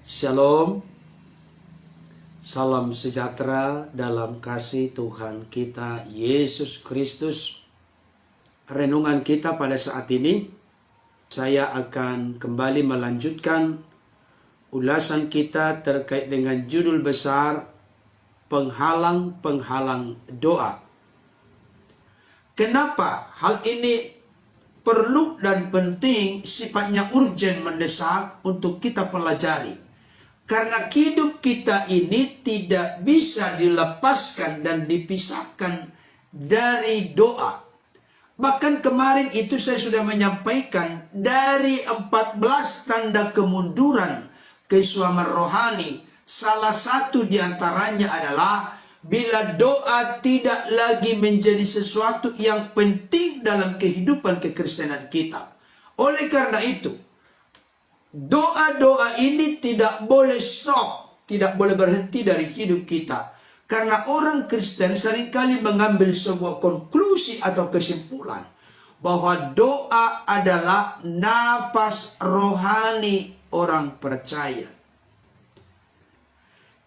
Shalom, salam sejahtera dalam kasih Tuhan kita Yesus Kristus. Renungan kita pada saat ini, saya akan kembali melanjutkan ulasan kita terkait dengan judul besar Penghalang-penghalang doa. Kenapa hal ini perlu dan penting, sifatnya urgen, mendesak untuk kita pelajari? Karena hidup kita ini tidak bisa dilepaskan dan dipisahkan dari doa. Bahkan kemarin itu saya sudah menyampaikan dari 14 tanda kemunduran keislaman rohani. Salah satu diantaranya adalah bila doa tidak lagi menjadi sesuatu yang penting dalam kehidupan kekristenan kita. Oleh karena itu, doa-doa ini tidak boleh stop, tidak boleh berhenti dari hidup kita. Karena orang Kristen seringkali mengambil sebuah konklusi atau kesimpulan bahwa doa adalah napas rohani orang percaya.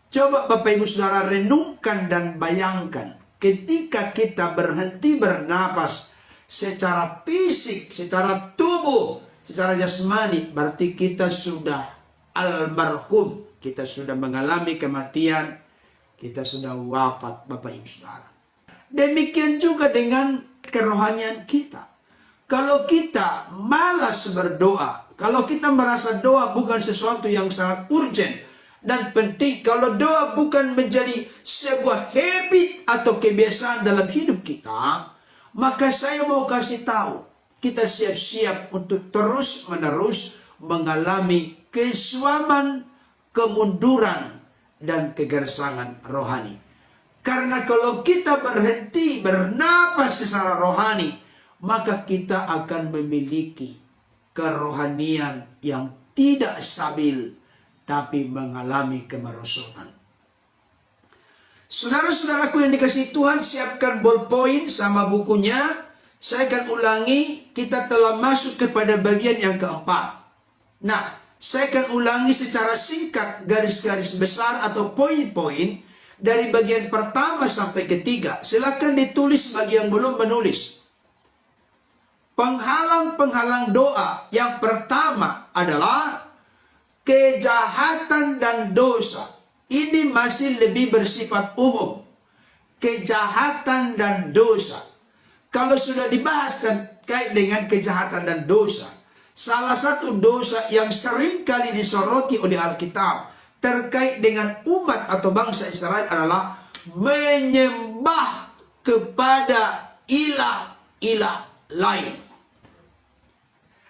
Coba Bapak Ibu Saudara renungkan dan bayangkan, ketika kita berhenti bernapas secara fisik, secara tubuh, secara jasmani, berarti kita sudah almarhum, kita sudah mengalami kematian, kita sudah wafat, Bapak Ibu Saudara. Demikian juga dengan kerohanian kita. Kalau kita malas berdoa, kalau kita merasa doa bukan sesuatu yang sangat urgent dan penting, kalau doa bukan menjadi sebuah habit atau kebiasaan dalam hidup kita, maka saya mau kasih tahu, kita siap-siap untuk terus-menerus mengalami kesuaman, kemunduran, dan kegersangan rohani. Karena kalau kita berhenti bernapas secara rohani, maka kita akan memiliki kerohanian yang tidak stabil, tapi mengalami kemerosotan. Saudara-saudaraku yang dikasihi Tuhan, siapkan ballpoint sama bukunya. Saya akan ulangi, kita telah masuk kepada bagian yang keempat. Nah, saya akan ulangi secara singkat garis-garis besar atau poin-poin dari bagian pertama sampai ketiga. Silakan ditulis bagi yang belum menulis. Penghalang-penghalang doa yang pertama adalah kejahatan dan dosa. Ini masih lebih bersifat umum. Kejahatan dan dosa. Kalau sudah dibahas terkait dengan kejahatan dan dosa, salah satu dosa yang sering kali disoroti oleh Alkitab terkait dengan umat atau bangsa Israel adalah menyembah kepada ilah-ilah lain.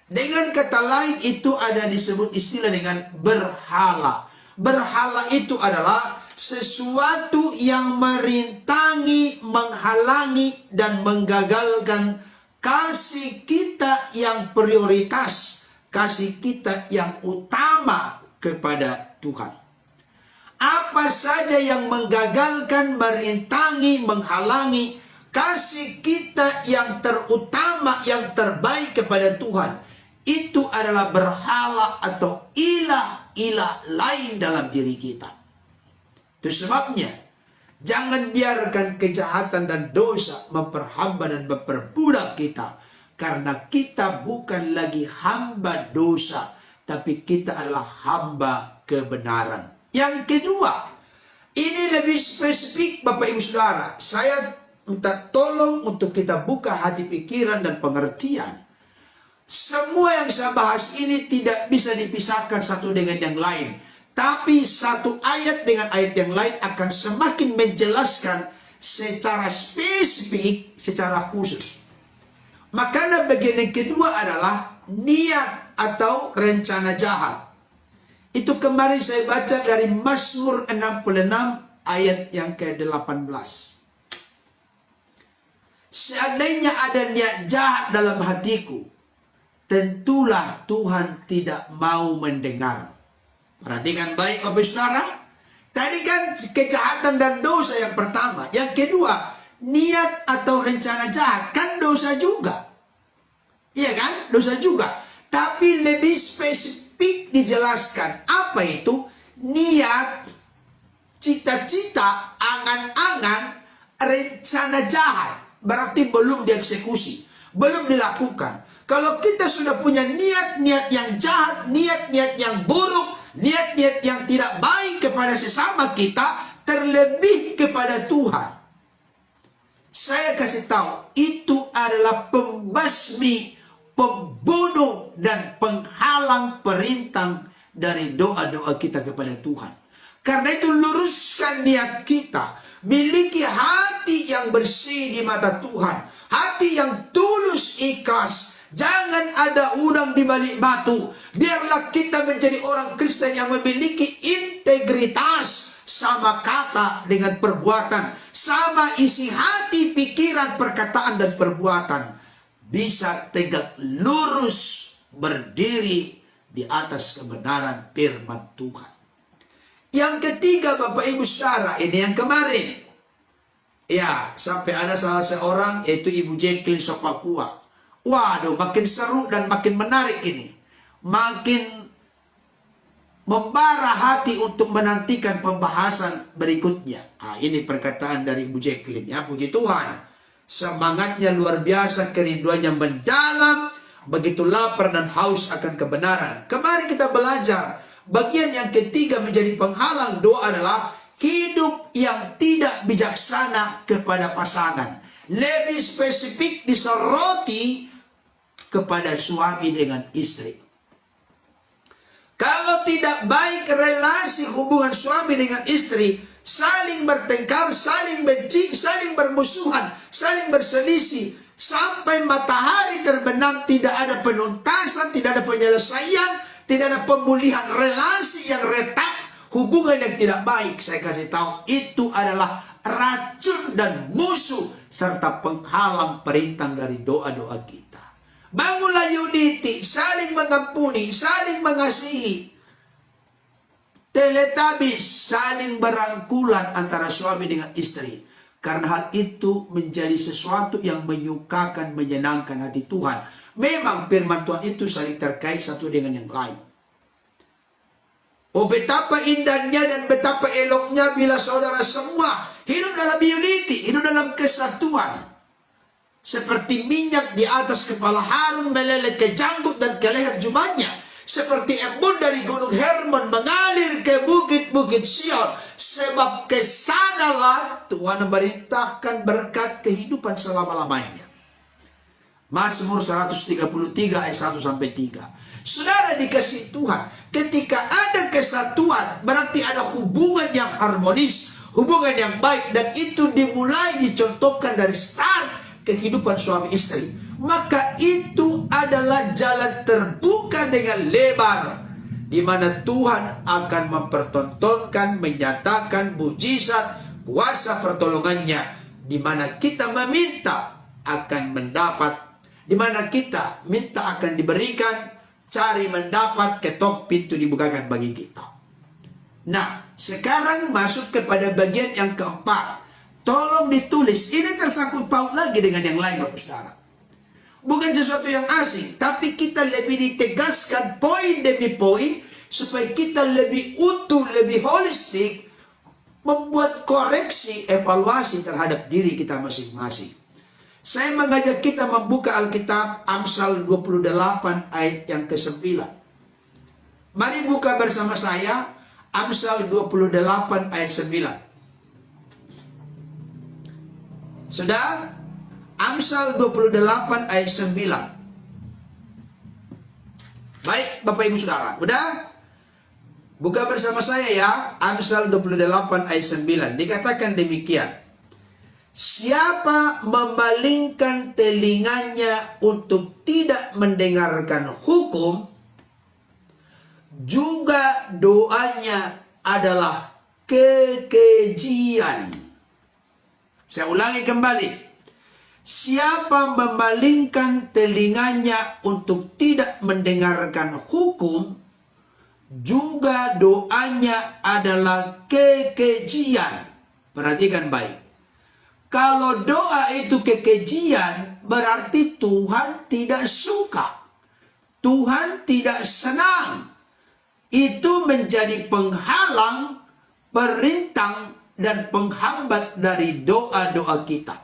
Dengan kata lain itu ada disebut istilah dengan berhala. Berhala itu adalah sesuatu yang merintangi, menghalangi, dan menggagalkan kasih kita yang prioritas, kasih kita yang utama kepada Tuhan. Apa saja yang menggagalkan, merintangi, menghalangi kasih kita yang terutama, yang terbaik kepada Tuhan, itu adalah berhala atau ilah-ilah lain dalam diri kita. Itu sebabnya, jangan biarkan kejahatan dan dosa memperhamba dan memperbudak kita. Karena kita bukan lagi hamba dosa, tapi kita adalah hamba kebenaran. Yang kedua, ini lebih spesifik Bapak Ibu Saudara. Saya minta tolong untuk kita buka hati pikiran dan pengertian. Semua yang saya bahas ini tidak bisa dipisahkan satu dengan yang lain. Tapi satu ayat dengan ayat yang lain akan semakin menjelaskan secara spesifik, secara khusus. Makanya bagian yang kedua adalah niat atau rencana jahat. Itu kemarin saya baca dari Mazmur 66 ayat yang ke-18. Seandainya ada niat jahat dalam hatiku, tentulah Tuhan tidak mau mendengar. Perhatikan baik Bapak Saudara. Tadi kan kejahatan dan dosa yang pertama. Yang kedua, niat atau rencana jahat. Kan dosa juga. Iya kan? Dosa juga. Tapi lebih spesifik dijelaskan. Apa itu? niat, cita-cita, angan-angan, rencana jahat. Berarti belum dieksekusi, belum dilakukan. Kalau kita sudah punya niat-niat yang jahat, niat-niat yang buruk, niat-niat yang tidak baik kepada sesama kita, terlebih kepada Tuhan, saya kasih tahu, itu adalah pembasmi, pembunuh, dan penghalang perintang dari doa-doa kita kepada Tuhan. Karena itu luruskan niat kita, miliki hati yang bersih di mata Tuhan, hati yang tulus ikhlas. Jangan ada udang di balik batu. Biarlah kita menjadi orang Kristen yang memiliki integritas, sama kata dengan perbuatan, sama isi hati, pikiran, perkataan, dan perbuatan. Bisa tegak lurus berdiri di atas kebenaran firman Tuhan. Yang ketiga, Bapak Ibu Saudara, ini yang kemarin. Ya, sampai ada salah seorang, yaitu Ibu Jacqueline Sopakua. Waduh, makin seru dan makin menarik ini. Makin membara hati untuk menantikan pembahasan berikutnya. Ini perkataan dari Ibu Jacqueline, ya, puji Tuhan. Semangatnya luar biasa, kerinduannya mendalam, begitu lapar dan haus akan kebenaran. Kemarin kita belajar, bagian yang ketiga menjadi penghalang doa adalah hidup yang tidak bijaksana kepada pasangan. Lebih spesifik disoroti kepada suami dengan istri. Kalau tidak baik relasi hubungan suami dengan istri, saling bertengkar, saling benci, saling bermusuhan, saling berselisih, sampai matahari terbenam, tidak ada penuntasan, tidak ada penyelesaian, tidak ada pemulihan relasi yang retak, hubungan yang tidak baik. Saya kasih tahu, itu adalah racun dan musuh serta penghalang perintah dari doa-doa kita. Bangunlah unity, saling mengampuni, saling mengasihi. Teletabis, saling berangkulan antara suami dengan istri. Karena hal itu menjadi sesuatu yang menyukakan, menyenangkan hati Tuhan. Memang firman Tuhan itu saling terkait satu dengan yang lain. Oh, betapa indahnya dan betapa eloknya bila saudara semua hidup dalam unity, hidup dalam kesatuan. Seperti minyak di atas kepala Harun meleleh ke janggut dan ke leher jubahnya. Seperti embun dari gunung Hermon mengalir ke bukit-bukit Sion. Sebab kesanalah Tuhan memerintahkan berkat kehidupan selama-lamanya. Mazmur 133 ayat 1-3. Saudara dikasih Tuhan, ketika ada kesatuan, berarti ada hubungan yang harmonis, hubungan yang baik, dan itu dimulai dicontohkan dari start kehidupan suami istri, maka itu adalah jalan terbuka dengan lebar, di mana Tuhan akan mempertontonkan, menyatakan mujizat, kuasa pertolongannya, di mana kita meminta akan mendapat, di mana kita minta akan diberikan, cari mendapat, ketok pintu dibukakan bagi kita. Nah, sekarang masuk kepada bagian yang keempat. Tolong ditulis, ini tersangkut paut lagi dengan yang lain, Bapak Saudara. Bukan sesuatu yang asing, tapi kita lebih ditegaskan poin demi poin, supaya kita lebih utuh, lebih holistik, membuat koreksi, evaluasi terhadap diri kita masing-masing. Saya mengajak kita membuka Alkitab Amsal 28 ayat yang ke-9. Mari buka bersama saya Amsal 28 ayat 9. Sudah? Amsal 28 ayat 9. Baik, Bapak Ibu Saudara, udah? Buka bersama saya ya, Amsal 28 ayat 9. Dikatakan demikian. Siapa memalingkan telinganya untuk tidak mendengarkan hukum, juga doanya adalah kekejian. Saya ulangi kembali. Siapa memalingkan telinganya untuk tidak mendengarkan hukum, juga doanya adalah kekejian. Perhatikan baik. Kalau doa itu kekejian, berarti Tuhan tidak suka. Tuhan tidak senang. itu menjadi penghalang, perintang, dan penghambat dari doa-doa kita.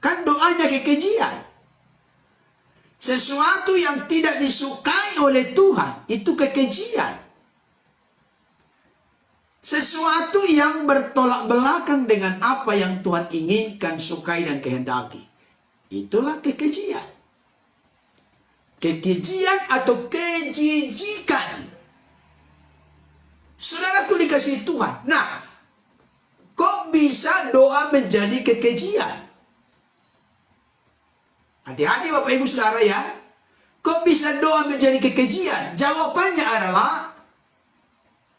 Kan doanya kekejian. Sesuatu yang tidak disukai oleh Tuhan, itu kekejian. Sesuatu yang bertolak belakang dengan apa yang Tuhan inginkan, sukai, dan kehendaki. Itulah kekejian. Kekejian atau kejijikan. Saudaraku dikasihi Tuhan. Nah, kok bisa doa menjadi kekejian? Hati-hati Bapak Ibu Saudara ya. Kok bisa doa menjadi kekejian? Jawabannya adalah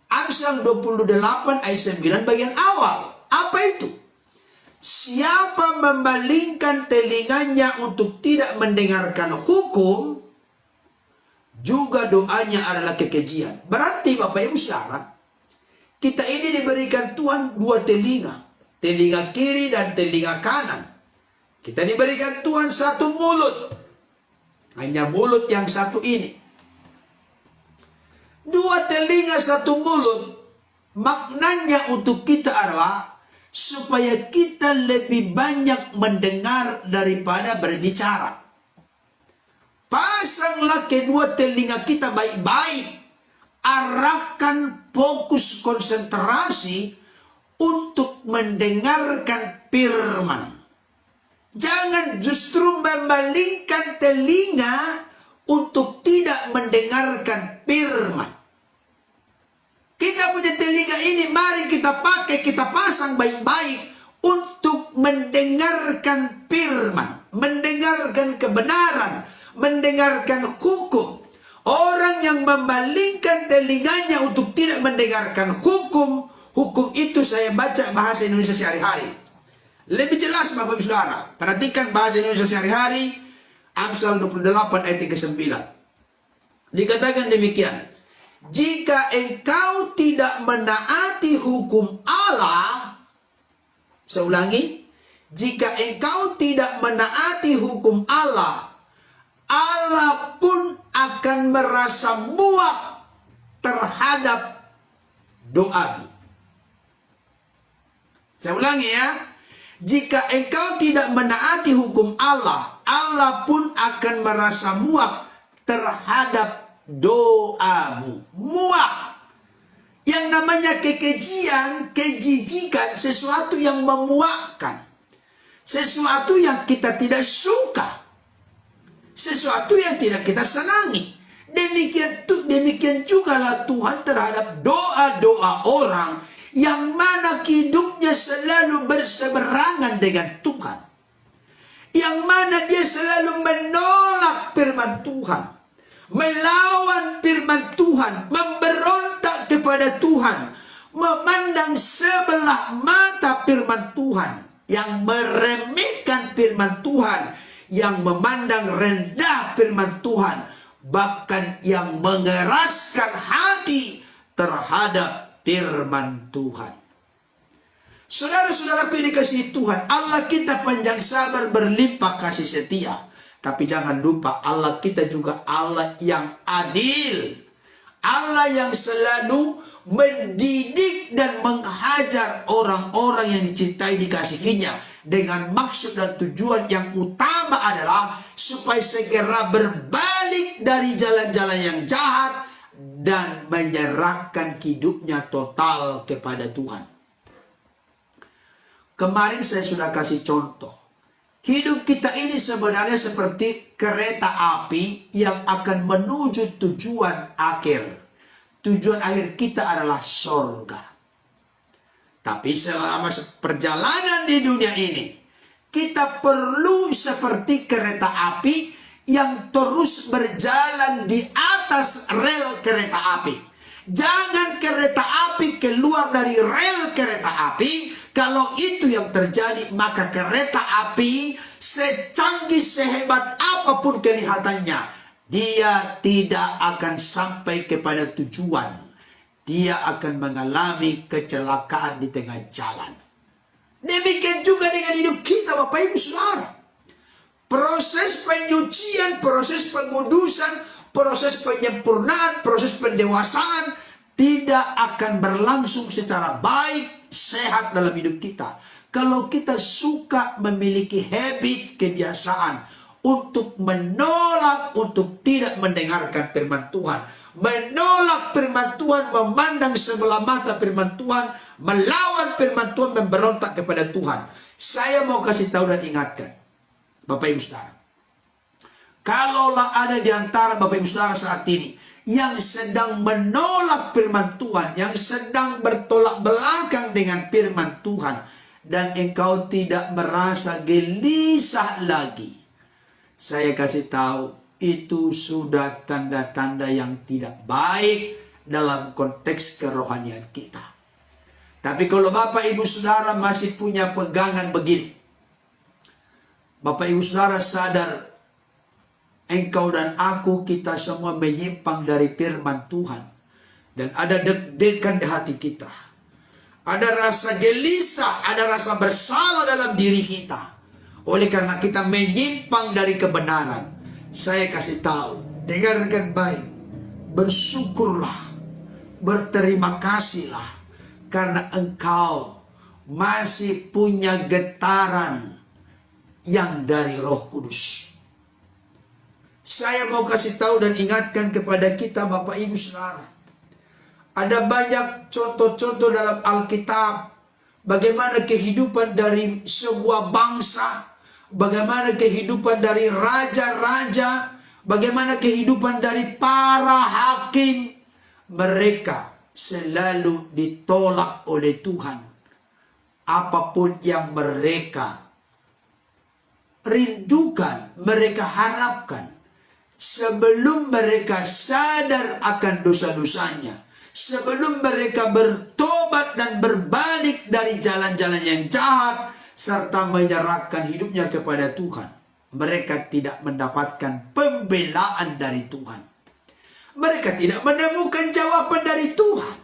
Amsal 28 ayat 9 bagian awal. Apa itu? Siapa memalingkan telinganya untuk tidak mendengarkan hukum, juga doanya adalah kekejian. Berarti Bapak Ibu Saudara, kita ini diberikan Tuhan dua telinga. Telinga kiri dan telinga kanan. Kita diberikan Tuhan satu mulut. Hanya mulut yang satu ini. Dua telinga satu mulut. Maknanya untuk kita adalah supaya kita lebih banyak mendengar daripada berbicara. Pasanglah kedua telinga kita baik-baik. Arahkan fokus konsentrasi untuk mendengarkan firman. Jangan justru memalingkan telinga untuk tidak mendengarkan firman. Kita punya telinga ini, mari kita pakai, kita pasang baik-baik untuk mendengarkan firman, mendengarkan kebenaran, mendengarkan hukum. Orang yang memalingkan telinganya untuk tidak mendengarkan hukum, hukum itu saya baca bahasa Indonesia sehari-hari. Lebih jelas Bapak Ibu Saudara, perhatikan bahasa Indonesia sehari-hari, Amsal 28 ayat 9. Dikatakan demikian, jika engkau tidak menaati hukum Allah, saya ulangi, jika engkau tidak menaati hukum Allah, Allah pun akan merasa muak terhadap doamu. Saya ulangi ya. Jika engkau tidak menaati hukum Allah, Allah pun akan merasa muak terhadap doamu. Muak. Yang namanya kekejian, kejijikan, sesuatu yang memuakkan. Sesuatu yang kita tidak suka. Sesuatu yang tidak kita senangi. Demikian jugalah Tuhan terhadap doa-doa orang yang mana hidupnya selalu berseberangan dengan Tuhan. Yang mana dia selalu menolak firman Tuhan. Melawan firman Tuhan. Memberontak kepada Tuhan. Memandang sebelah mata firman Tuhan. Yang meremehkan firman Tuhan. Yang memandang rendah firman Tuhan. Bahkan yang mengeraskan hati terhadap firman Tuhan. Saudara-saudaraku yang dikasihi Tuhan, Allah kita panjang sabar, berlimpah kasih setia. Tapi jangan lupa, Allah kita juga Allah yang adil. Allah yang selalu mendidik dan menghajar orang-orang yang dicintai, dikasihinya. Dengan maksud dan tujuan yang utama adalah supaya segera berbalik dari jalan-jalan yang jahat dan menyerahkan hidupnya total kepada Tuhan. Kemarin saya sudah kasih contoh. Hidup kita ini sebenarnya seperti kereta api yang akan menuju tujuan akhir. Tujuan akhir kita adalah surga. Tapi selama perjalanan di dunia ini, kita perlu seperti kereta api yang terus berjalan di atas rel kereta api. Jangan kereta api keluar dari rel kereta api. Kalau itu yang terjadi, maka kereta api secanggih, sehebat apapun kelihatannya, dia tidak akan sampai kepada tujuan. Dia akan mengalami kecelakaan di tengah jalan. Demikian juga dengan hidup kita, Bapak Ibu Saudara. Proses penyucian, proses pengudusan, proses penyempurnaan, proses pendewasaan tidak akan berlangsung secara baik, sehat dalam hidup kita. Kalau kita suka memiliki habit, kebiasaan untuk menolak, untuk tidak mendengarkan firman Tuhan, menolak firman Tuhan, memandang sebelah mata firman Tuhan, melawan firman Tuhan, memberontak kepada Tuhan. Saya mau kasih tahu dan ingatkan, Bapak Ibu Saudara, kalaulah ada di antara Bapak Ibu Saudara saat ini yang sedang menolak firman Tuhan, yang sedang bertolak belakang dengan firman Tuhan, dan engkau tidak merasa gelisah lagi, saya kasih tahu, itu sudah tanda-tanda yang tidak baik dalam konteks kerohanian kita. Tapi kalau Bapak Ibu Saudara masih punya pegangan begini, Bapak Ibu Saudara sadar, engkau dan aku, kita semua menyimpang dari firman Tuhan. Dan ada deg-degan di hati kita. Ada rasa gelisah, ada rasa bersalah dalam diri kita. Oleh karena kita menyimpang dari kebenaran. Saya kasih tahu, dengarkan baik. Bersyukurlah, berterima kasihlah. Karena engkau masih punya getaran yang dari Roh Kudus. Saya mau kasih tahu dan ingatkan kepada kita Bapak Ibu Saudara. Ada banyak contoh-contoh dalam Alkitab. Bagaimana kehidupan dari sebuah bangsa. Bagaimana kehidupan dari raja-raja. Bagaimana kehidupan dari para hakim. Mereka selalu ditolak oleh Tuhan. Apapun yang mereka rindukan, mereka harapkan. Sebelum mereka sadar akan dosa-dosanya, sebelum mereka bertobat dan berbalik dari jalan-jalan yang jahat, serta menyerahkan hidupnya kepada Tuhan, mereka tidak mendapatkan pembelaan dari Tuhan. Mereka tidak menemukan jawaban dari Tuhan.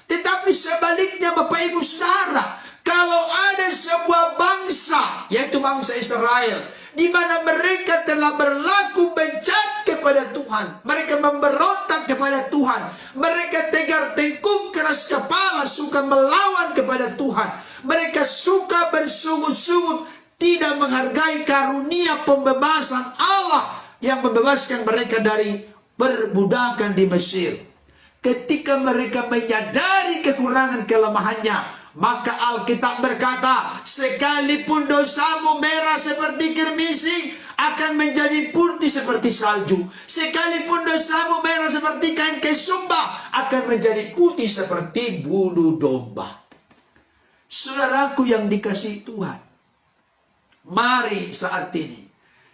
Tetapi sebaliknya Bapak Ibu Saudara, kalau ada sebuah bangsa, yaitu bangsa Israel, di mana mereka telah berlaku bejat kepada Tuhan, mereka memberontak kepada Tuhan, mereka tegar tengkuk, keras kepala, suka melawan kepada Tuhan, mereka suka bersungut-sungut, tidak menghargai karunia pembebasan Allah yang membebaskan mereka dari perbudakan di Mesir. Ketika mereka menyadari kekurangan kelemahannya, maka Alkitab berkata, sekalipun dosamu merah seperti kirmisi, akan menjadi putih seperti salju. Sekalipun dosamu merah seperti kain kesumba, akan menjadi putih seperti bulu domba. Saudaraku yang dikasihi Tuhan, mari saat ini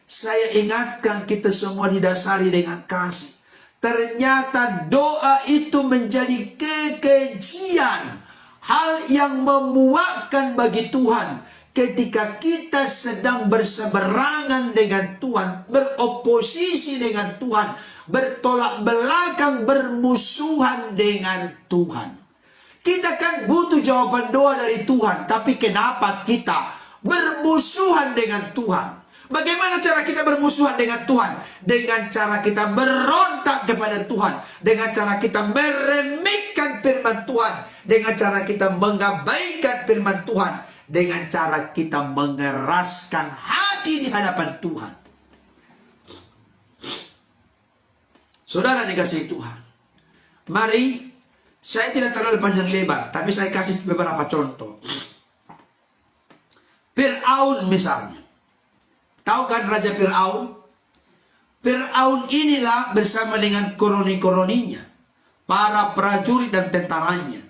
saya ingatkan kita semua didasari dengan kasih. Ternyata doa itu menjadi kekejian, hal yang memuakkan bagi Tuhan ketika kita sedang berseberangan dengan Tuhan, beroposisi dengan Tuhan, bertolak belakang, bermusuhan dengan Tuhan. Kita kan butuh jawaban doa dari Tuhan, tapi kenapa kita bermusuhan dengan Tuhan? Bagaimana cara kita bermusuhan dengan Tuhan? Dengan cara kita berontak kepada Tuhan, dengan cara kita meremehkan firman Tuhan, dengan cara kita mengabaikan firman Tuhan, dengan cara kita mengeraskan hati di hadapan Tuhan. Saudara dikasihi Tuhan, mari, saya tidak terlalu panjang lebar, tapi saya kasih beberapa contoh. Fir'aun misalnya. Tahu kan Raja Fir'aun? Fir'aun inilah bersama dengan koroni-koroninya, para prajurit dan tentaranya,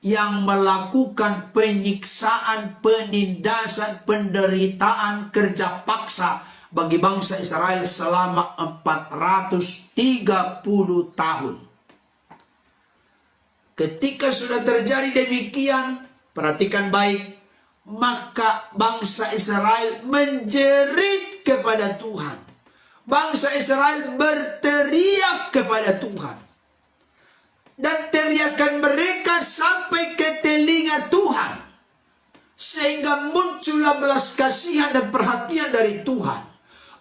yang melakukan penyiksaan, penindasan, penderitaan, kerja paksa bagi bangsa Israel selama 430 tahun. Ketika sudah terjadi demikian, perhatikan baik, maka bangsa Israel menjerit kepada Tuhan. Bangsa Israel berteriak kepada Tuhan. Dan teriakan mereka sampai ke telinga Tuhan. Sehingga muncullah belas kasihan dan perhatian dari Tuhan.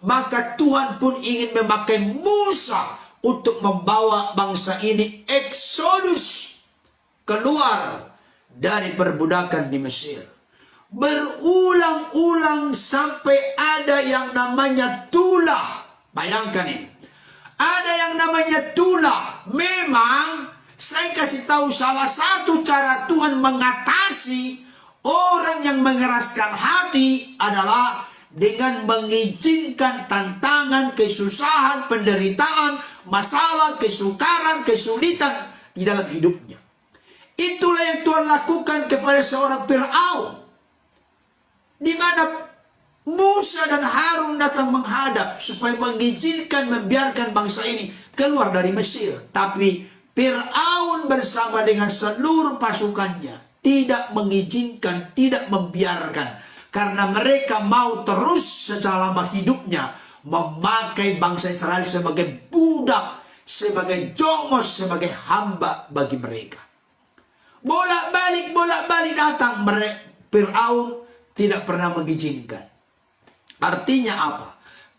Maka Tuhan pun ingin memakai Musa untuk membawa bangsa ini eksodus keluar dari perbudakan di Mesir. Berulang-ulang sampai ada yang namanya tulah. Bayangkan ini. Ada yang namanya tulah. Memang saya kasih tahu salah satu cara Tuhan mengatasi orang yang mengeraskan hati adalah dengan mengizinkan tantangan, kesusahan, penderitaan, masalah, kesukaran, kesulitan di dalam hidupnya. Itulah yang Tuhan lakukan kepada seorang Fir'aun, di mana Musa dan Harun datang menghadap supaya mengizinkan, membiarkan bangsa ini keluar dari Mesir. Tapi Fir'aun bersama dengan seluruh pasukannya tidak mengizinkan, tidak membiarkan. Karena mereka mau terus selama hidupnya memakai bangsa Israel sebagai budak, sebagai jongos, sebagai hamba bagi mereka. Bolak-balik datang. Fir'aun tidak pernah mengizinkan. Artinya apa?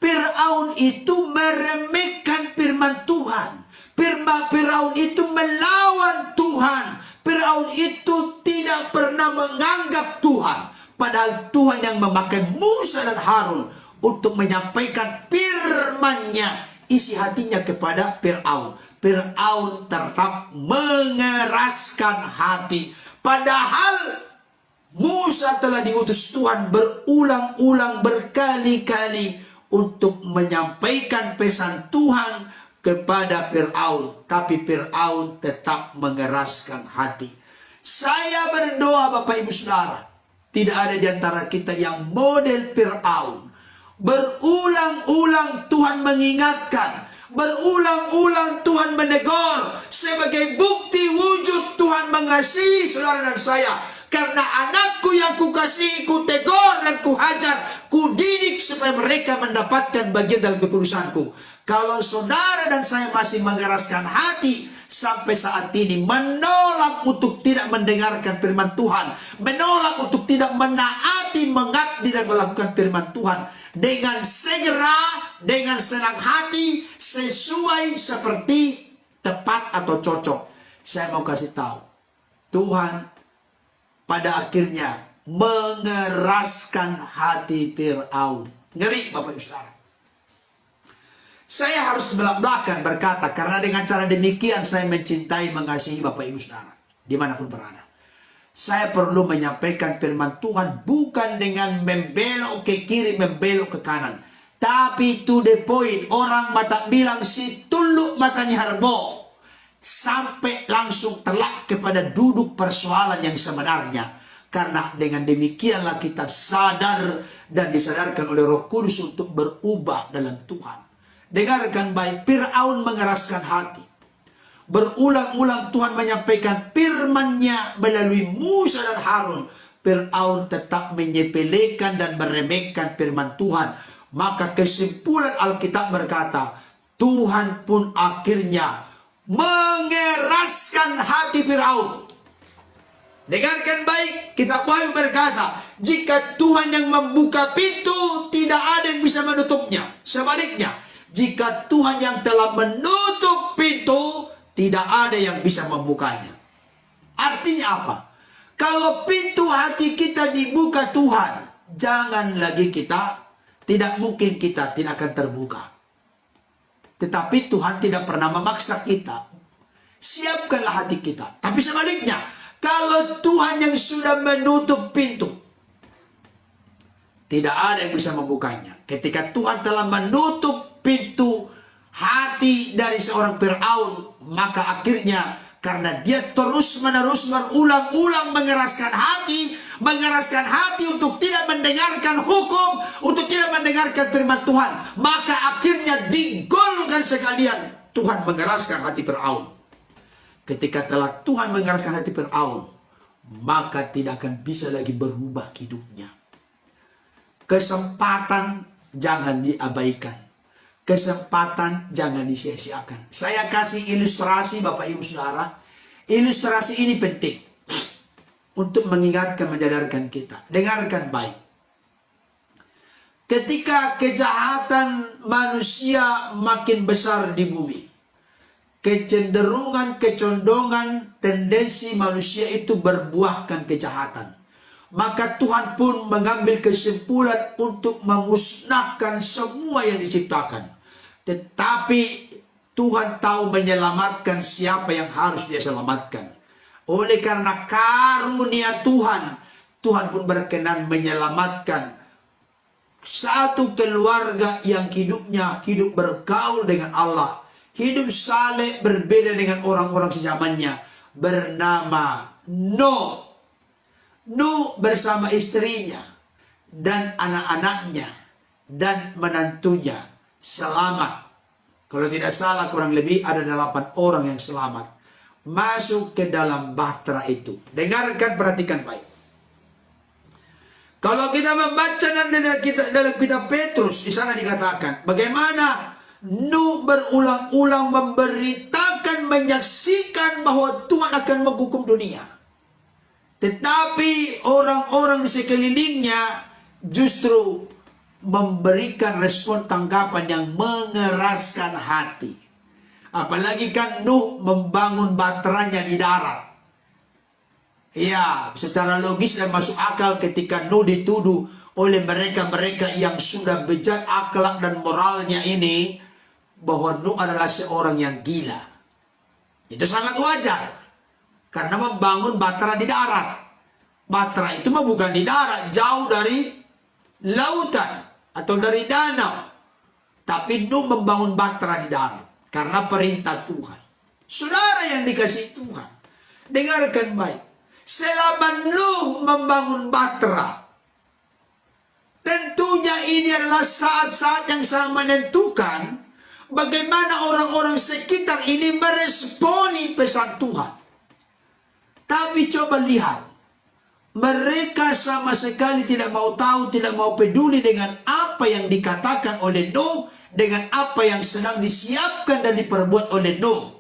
Fir'aun itu meremehkan firman Tuhan. Fir'aun itu melawan Tuhan. Fir'aun itu tidak pernah menganggap Tuhan. Padahal Tuhan yang memakai Musa dan Harun untuk menyampaikan firman-Nya, isi hatinya kepada Fir'aun. Fir'aun tetap mengeraskan hati. Padahal Musa telah diutus Tuhan berulang-ulang berkali-kali untuk menyampaikan pesan Tuhan kepada Fir'aun. Tapi Fir'aun tetap mengeraskan hati. Saya berdoa Bapak Ibu Saudara, tidak ada di antara kita yang model Fir'aun. Berulang-ulang Tuhan mengingatkan. Berulang-ulang Tuhan menegur. Sebagai bukti wujud Tuhan mengasihi saudara dan saya. Karena anakku yang kukasihi, kutegur dan kuhajar, kudidik supaya mereka mendapatkan bagian dalam kekudusanku. Kalau saudara dan saya masih mengeraskan hati sampai saat ini, menolak untuk tidak mendengarkan firman Tuhan, menolak untuk tidak menaati, mengabdi dan melakukan firman Tuhan dengan segera, dengan senang hati, sesuai seperti tepat atau cocok. Saya mau kasih tahu, Tuhan pada akhirnya mengeraskan hati Fir'aun. Ngeri Bapak Ibu Saudara. Saya harus belak-belakan berkata, karena dengan cara demikian saya mencintai, mengasihi Bapak Ibu Saudara dimanapun berada. Saya perlu menyampaikan firman Tuhan bukan dengan membelok ke kiri, membelok ke kanan, tapi to the point. Orang Batak bilang si tuluk matanya harbo, sampai langsung telak kepada duduk persoalan yang sebenarnya. Karena dengan demikianlah kita sadar dan disadarkan oleh Roh Kudus untuk berubah dalam Tuhan. Dengarkan baik, Fir'aun mengeraskan hati. Berulang-ulang Tuhan menyampaikan firman-Nya melalui Musa dan Harun. Fir'aun tetap menyepelekan dan meremehkan firman Tuhan. Maka kesimpulan Alkitab berkata, Tuhan pun akhirnya mengeraskan hati Fir'aun. Dengarkan baik, kitab Wahyu berkata, jika Tuhan yang membuka pintu, tidak ada yang bisa menutupnya. Sebaliknya, jika Tuhan yang telah menutup pintu, tidak ada yang bisa membukanya. Artinya apa? Kalau pintu hati kita dibuka Tuhan, jangan lagi tidak mungkin kita tidak akan terbuka. Tetapi Tuhan tidak pernah memaksa kita. Siapkanlah hati kita. Tapi sebaliknya, kalau Tuhan yang sudah menutup pintu, tidak ada yang bisa membukanya. Ketika Tuhan telah menutup pintu hati dari seorang Fir'aun, maka akhirnya karena dia terus-menerus berulang-ulang mengeraskan hati untuk tidak mendengarkan hukum, untuk tidak mendengarkan firman Tuhan, maka akhirnya digolkan sekalian. Tuhan mengeraskan hati Fir'aun. Ketika telah Tuhan mengeraskan hati Fir'aun, maka tidak akan bisa lagi berubah hidupnya. Kesempatan jangan diabaikan. Kesempatan jangan disia-siakan. Saya kasih ilustrasi Bapak Ibu Saudara. Ilustrasi ini penting untuk mengingatkan, menyadarkan kita. Dengarkan baik. Ketika kejahatan manusia makin besar di bumi, kecenderungan, kecondongan, tendensi manusia itu berbuahkan kejahatan. Maka Tuhan pun mengambil kesimpulan untuk memusnahkan semua yang diciptakan. Tetapi Tuhan tahu menyelamatkan siapa yang harus dia selamatkan. Oleh karena karunia Tuhan, Tuhan pun berkenan menyelamatkan satu keluarga yang hidupnya hidup bergaul dengan Allah. Hidup saleh berbeda dengan orang-orang sezamannya. Bernama Nuh. Nuh bersama istrinya dan anak-anaknya dan menantunya selamat. Kalau tidak salah kurang lebih ada 8 orang yang selamat masuk ke dalam bahtera itu. Dengarkan, perhatikan baik. Kalau kita membaca dalam kitab Petrus, di sana dikatakan bagaimana Nuh berulang-ulang memberitakan, menyaksikan bahwa Tuhan akan menghukum dunia. Tetapi orang-orang di sekelilingnya justru memberikan respon tanggapan yang mengeraskan hati. Apalagi kan Nuh membangun baterainya di darat. Ya, secara logis dan masuk akal ketika Nuh dituduh oleh mereka-mereka yang sudah bejat akhlak dan moralnya ini, bahwa Nuh adalah seorang yang gila. Itu sangat wajar. Karena membangun bahtera di darat. Bahtera itu mah bukan di darat, jauh dari lautan atau dari danau. Tapi Nuh membangun bahtera di darat karena perintah Tuhan. Saudara yang dikasihi Tuhan, dengarkan baik. Selama Nuh membangun bahtera, tentunya ini adalah saat-saat yang sangat menentukan bagaimana orang-orang sekitar ini meresponi pesan Tuhan. Tapi coba lihat, mereka sama sekali tidak mau tahu, tidak mau peduli dengan apa yang dikatakan oleh Nuh, dengan apa yang sedang disiapkan dan diperbuat oleh Nuh.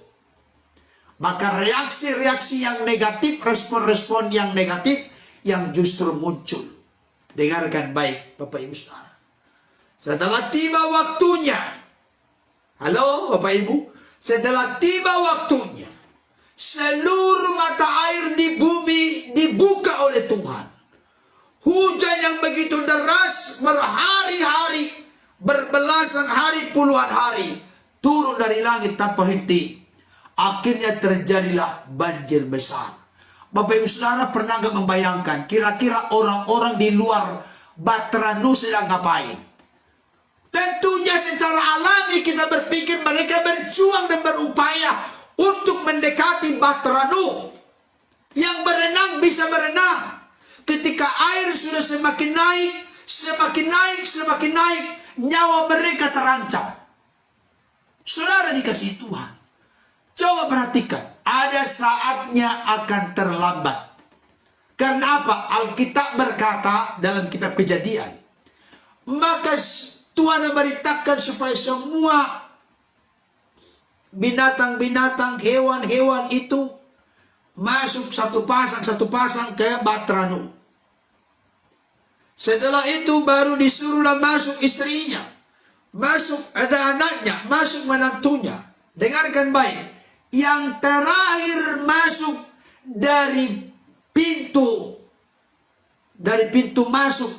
Maka reaksi-reaksi yang negatif, respon-respon yang negatif yang justru muncul. Dengarkan baik Bapak Ibu Saudara. Setelah tiba waktunya, halo Bapak Ibu, setelah tiba waktunya, seluruh mata air di bumi dibuka oleh Tuhan. Hujan yang begitu deras berhari-hari, berbelasan hari, puluhan hari, turun dari langit tanpa henti. Akhirnya terjadilah banjir besar. Bapak Ibu Saudara pernah gak membayangkan kira-kira orang-orang di luar bahtera Nuh sedang ngapain? Tentunya secara alami kita berpikir mereka berjuang dan berupaya untuk mendekati bahtera Nuh. Yang berenang bisa berenang. Ketika air sudah semakin naik, semakin naik, semakin naik, nyawa mereka terancam. Saudara dikasihi Tuhan, coba perhatikan, ada saatnya akan terlambat. Karena apa? Alkitab berkata dalam kitab Kejadian, maka Tuhan memberitakan supaya semua binatang-binatang, hewan-hewan itu masuk satu pasang ke bahtera Nuh. Setelah itu baru disuruhlah masuk istrinya, masuk ada anaknya, masuk menantunya. Dengarkan baik, yang terakhir masuk dari pintu masuk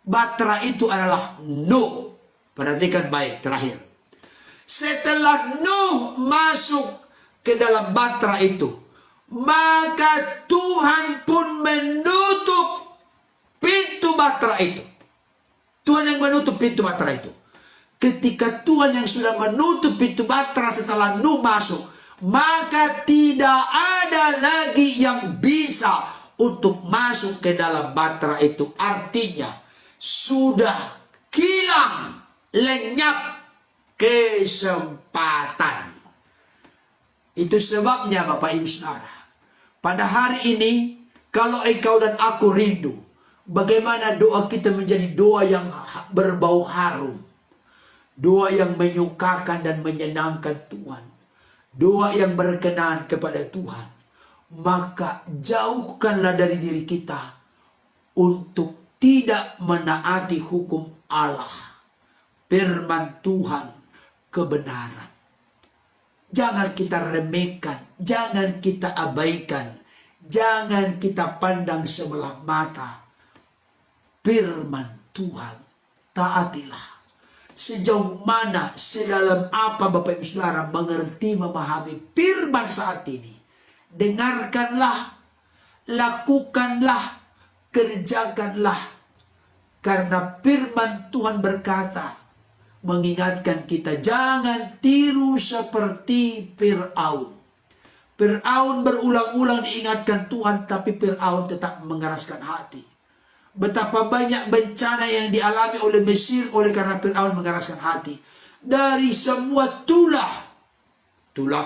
bahtera itu adalah Nuh. Perhatikan baik, terakhir. Setelah Nuh masuk ke dalam bahtera itu, maka Tuhan pun menutup pintu bahtera itu. Tuhan yang menutup pintu bahtera itu. Ketika Tuhan yang sudah menutup pintu bahtera setelah Nuh masuk, maka tidak ada lagi yang bisa untuk masuk ke dalam bahtera itu. Artinya sudah hilang, lenyap kesempatan. Itu sebabnya Bapak Ibu Saudara, pada hari ini kalau engkau dan aku rindu bagaimana doa kita menjadi doa yang berbau harum, doa yang menyukakan dan menyenangkan Tuhan, doa yang berkenan kepada Tuhan, maka jauhkanlah dari diri kita untuk tidak menaati hukum Allah, firman Tuhan, kebenaran. Jangan kita remehkan, jangan kita abaikan, jangan kita pandang sebelah mata firman Tuhan. Taatilah. Sejauh mana, sedalam apa Bapak Ibu Saudara mengerti, memahami firman saat ini. Dengarkanlah, lakukanlah, kerjakanlah. Karena firman Tuhan berkata, mengingatkan kita jangan tiru seperti Fir'aun. Fir'aun berulang-ulang diingatkan Tuhan, tapi Fir'aun tetap mengeraskan hati. Betapa banyak bencana yang dialami oleh Mesir oleh karena Fir'aun mengeraskan hati. Dari semua tulah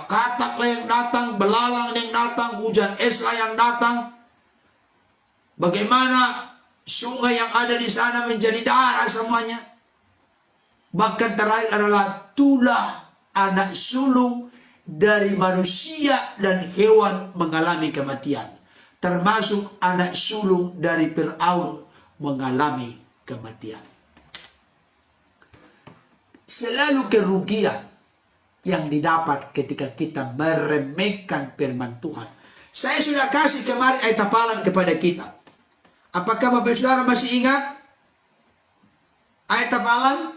kataklah yang datang, belalang yang datang, hujan eslah yang datang. Bagaimana sungai yang ada di sana menjadi darah semuanya. Bahkan terakhir adalah tulah anak sulung dari manusia dan hewan mengalami kematian. Termasuk anak sulung dari Fir'aun mengalami kematian. Selalu kerugian yang didapat ketika kita meremehkan firman Tuhan. Saya sudah kasih kemarin ayat hafalan kepada kita. Apakah Bapak Saudara masih ingat ayat hafalan?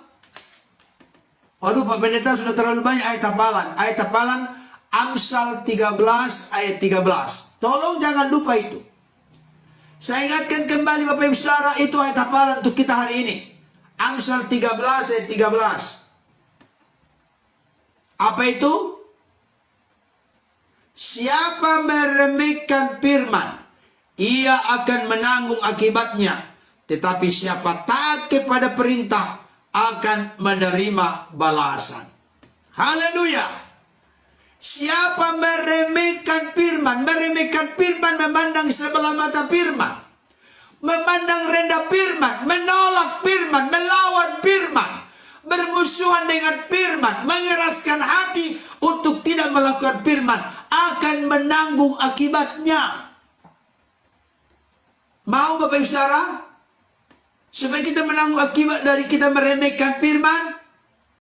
Waduh, Pak Pendeta sudah terlalu banyak ayat hafalan. Ayat hafalan Amsal 13 ayat 13. Tolong jangan lupa itu. Saya ingatkan kembali Bapak Ibu Saudara, itu ayat hafalan untuk kita hari ini. Amsal 13 ayat 13. Apa itu? Siapa meremehkan firman, ia akan menanggung akibatnya. Tetapi siapa taat kepada perintah, akan menerima balasan. Haleluya. Siapa meremehkan firman memandang sebelah mata firman, memandang rendah firman, menolak firman, melawan firman, bermusuhan dengan firman, mengeraskan hati untuk tidak melakukan firman, akan menanggung akibatnya. Mau Bapak Ibu Saudara? Supaya kita menanggung akibat dari kita meremehkan firman,